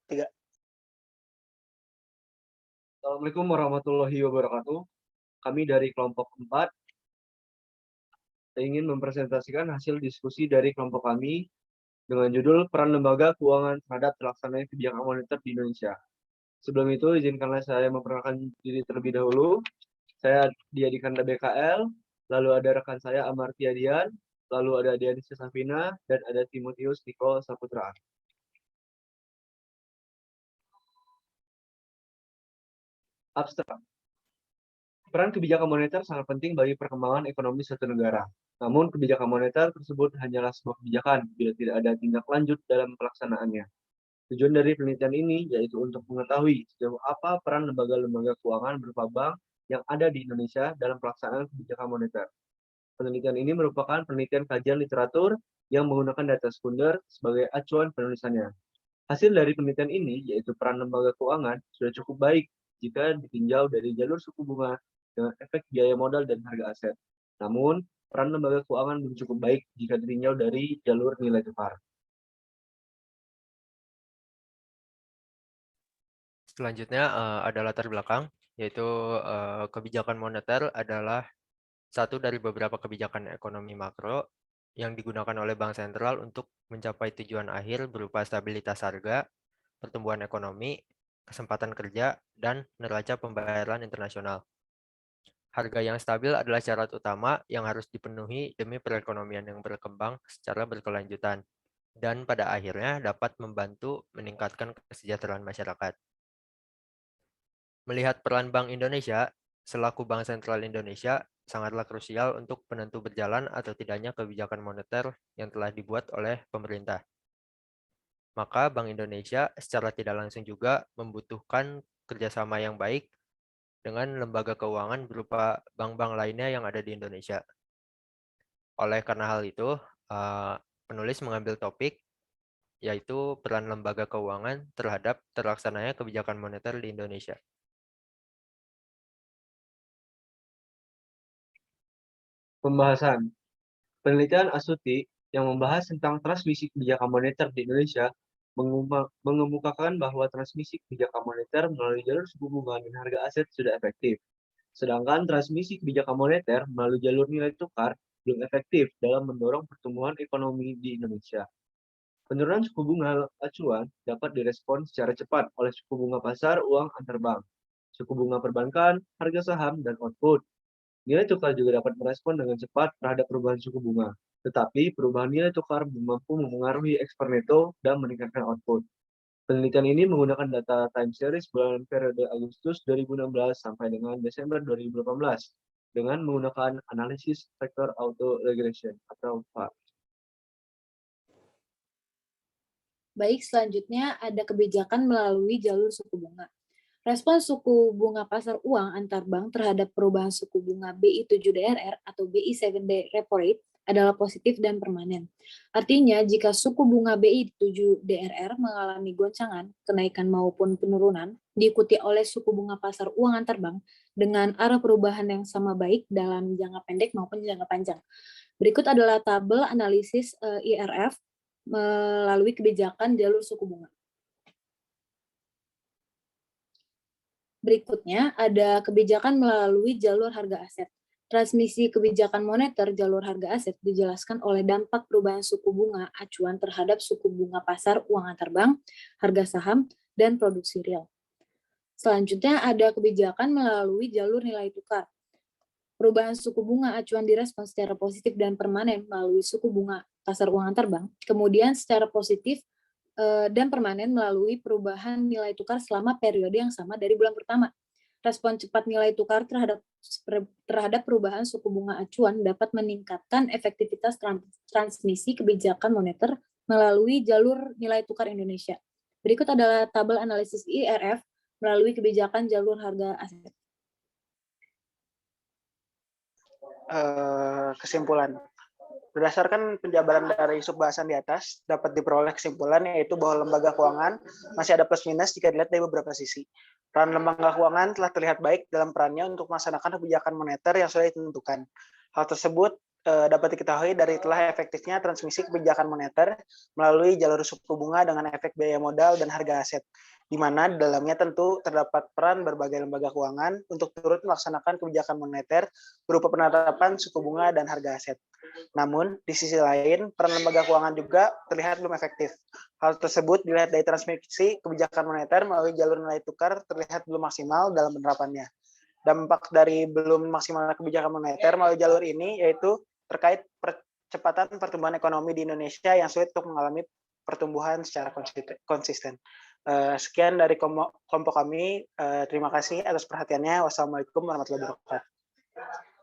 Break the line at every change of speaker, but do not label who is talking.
Tiga.
Assalamualaikum warahmatullahi wabarakatuh. Kami dari kelompok 4 ingin mempresentasikan hasil diskusi dari kelompok kami dengan judul Peran Lembaga Keuangan terhadap terlaksananya kebijakan moneter di Indonesia. Sebelum itu, izinkanlah saya memperkenalkan diri terlebih dahulu. Saya Diadi Kanda BKL, lalu ada rekan saya Amartya Dian, lalu ada Dianisa Safina, dan ada Timotius Niko Saputra. Abstrak. Peran kebijakan moneter sangat penting bagi perkembangan ekonomi suatu negara. Namun, kebijakan moneter tersebut hanyalah sebuah kebijakan bila tidak ada tindak lanjut dalam pelaksanaannya. Tujuan dari penelitian ini yaitu untuk mengetahui sejauh apa peran lembaga-lembaga keuangan berupa bank yang ada di Indonesia dalam pelaksanaan kebijakan moneter. Penelitian ini merupakan penelitian kajian literatur yang menggunakan data sekunder sebagai acuan penulisannya. Hasil dari penelitian ini yaitu peran lembaga keuangan sudah cukup baik jika ditinjau dari jalur suku bunga dengan efek biaya modal dan harga aset. Namun, peran lembaga keuangan belum cukup baik jika ditinjau dari jalur nilai tukar.
Selanjutnya ada latar belakang, yaitu kebijakan moneter adalah satu dari beberapa kebijakan ekonomi makro yang digunakan oleh bank sentral untuk mencapai tujuan akhir berupa stabilitas harga, pertumbuhan ekonomi, kesempatan kerja, dan neraca pembayaran internasional. Harga yang stabil adalah syarat utama yang harus dipenuhi demi perekonomian yang berkembang secara berkelanjutan dan pada akhirnya dapat membantu meningkatkan kesejahteraan masyarakat. Melihat peran Bank Indonesia selaku Bank Sentral Indonesia sangatlah krusial untuk penentu berjalan atau tidaknya kebijakan moneter yang telah dibuat oleh pemerintah. Maka Bank Indonesia secara tidak langsung juga membutuhkan kerjasama yang baik dengan lembaga keuangan berupa bank-bank lainnya yang ada di Indonesia. Oleh karena hal itu, penulis mengambil topik yaitu peran lembaga keuangan terhadap terlaksananya kebijakan moneter di Indonesia.
Pembahasan. Penelitian Asuti yang membahas tentang transmisi kebijakan moneter di Indonesia mengemukakan bahwa transmisi kebijakan moneter melalui jalur suku bunga dan harga aset sudah efektif. Sedangkan transmisi kebijakan moneter melalui jalur nilai tukar belum efektif dalam mendorong pertumbuhan ekonomi di Indonesia. Penurunan suku bunga acuan dapat direspon secara cepat oleh suku bunga pasar uang antar bank, suku bunga perbankan, harga saham, dan output. Nilai tukar juga dapat merespon dengan cepat terhadap perubahan suku bunga, tetapi perubahan nilai tukar belum mampu mempengaruhi ekspor neto dan meningkatkan output. Penelitian ini menggunakan data time series bulan periode Agustus 2016 sampai dengan Desember 2018 dengan menggunakan analisis factor auto regression atau FAR.
Baik, selanjutnya ada kebijakan melalui jalur suku bunga. Respon suku bunga pasar uang antar bank terhadap perubahan suku bunga BI 7DRR atau BI 7-day repo rate adalah positif dan permanen. Artinya, jika suku bunga BI 7DRR mengalami goncangan, kenaikan maupun penurunan, diikuti oleh suku bunga pasar uang antar bank dengan arah perubahan yang sama baik dalam jangka pendek maupun jangka panjang. Berikut adalah tabel analisis IRF melalui kebijakan jalur suku bunga. Berikutnya ada kebijakan melalui jalur harga aset. Transmisi kebijakan moneter jalur harga aset dijelaskan oleh dampak perubahan suku bunga acuan terhadap suku bunga pasar uang antar bank, harga saham, dan produksi real. Selanjutnya ada kebijakan melalui jalur nilai tukar. Perubahan suku bunga acuan direspons secara positif dan permanen melalui suku bunga pasar uang antar bank, kemudian secara positif dan permanen melalui perubahan nilai tukar selama periode yang sama dari bulan pertama. Respon cepat nilai tukar terhadap perubahan suku bunga acuan dapat meningkatkan efektivitas transmisi kebijakan moneter melalui jalur nilai tukar Indonesia. Berikut adalah tabel analisis IRF melalui kebijakan jalur harga aset.
Kesimpulan. Berdasarkan penjabaran dari subbahasan di atas, dapat diperoleh kesimpulan yaitu bahwa lembaga keuangan masih ada plus minus jika dilihat dari beberapa sisi. Peran lembaga keuangan telah terlihat baik dalam perannya untuk melaksanakan kebijakan moneter yang sudah ditentukan. Hal tersebut dapat diketahui dari telah efektifnya transmisi kebijakan moneter melalui jalur suku bunga dengan efek biaya modal dan harga aset, di mana di dalamnya tentu terdapat peran berbagai lembaga keuangan untuk turut melaksanakan kebijakan moneter berupa penerapan suku bunga dan harga aset. Namun, di sisi lain, peran lembaga keuangan juga terlihat belum efektif. Hal tersebut dilihat dari transmisi kebijakan moneter melalui jalur nilai tukar terlihat belum maksimal dalam penerapannya. Dampak dari belum maksimalnya kebijakan moneter melalui jalur ini yaitu terkait percepatan pertumbuhan ekonomi di Indonesia yang sulit untuk mengalami pertumbuhan secara konsisten. Sekian dari kelompok kami. Terima kasih atas perhatiannya. Wassalamualaikum warahmatullahi wabarakatuh.